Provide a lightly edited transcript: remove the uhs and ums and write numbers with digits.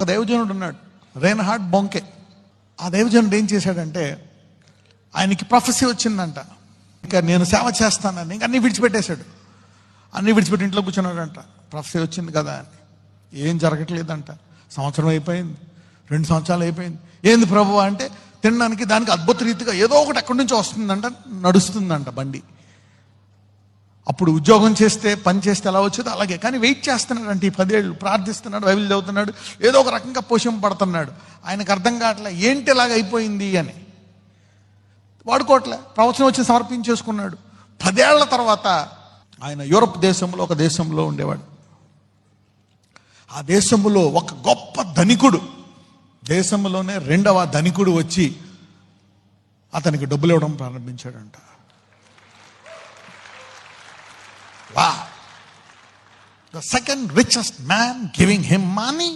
ఒక దైవజనుడు ఉన్నాడు, రేన్హార్డ్ బొంకే. ఆ దైవజనుడు ఏం చేశాడంటే, ఆయనకి ప్రొఫెసీ వచ్చిందంట, ఇంకా నేను సేవ చేస్తానని ఇంకా అన్నీ విడిచిపెట్టేశాడు. అన్నీ విడిచిపెట్టి ఇంట్లో కూర్చున్నాడంట. ప్రొఫెసీ వచ్చింది కదా అని. ఏం జరగట్లేదంట. సంవత్సరం అయిపోయింది, 2 సంవత్సరాలు అయిపోయింది. ఏంది ప్రభువా అంటే, తినడానికి దానికి అద్భుత రీతిగా ఏదో ఒకటి ఎక్కడి నుంచో వస్తుందంట, నడుస్తుందంట బండి. అప్పుడు ఉద్యోగం చేస్తే, పని చేస్తే ఎలా వచ్చేదో అలాగే. కానీ వెయిట్ చేస్తున్నాడు అంటే, ఈ 10 ఏళ్ళు ప్రార్థిస్తున్నాడు, బైబిల్ చదువుతున్నాడు, ఏదో ఒక రకంగా పోషింపబడుతున్నాడు. ఆయనకు అర్థం కావట్లే ఏంటి ఇలాగ అయిపోయింది అని. వాడుకోవట్లే, ప్రవచనం వచ్చి సమర్పించేసుకున్నాడు. 10 ఏళ్ల తర్వాత ఆయన యూరప్ దేశంలో ఒక దేశంలో ఉండేవాడు. ఆ దేశంలో ఒక గొప్ప ధనికుడు, దేశంలోనే 2వ ధనికుడు వచ్చి అతనికి డబ్బులు ఇవ్వడం ప్రారంభించాడంట. Wow. The second richest man giving him money.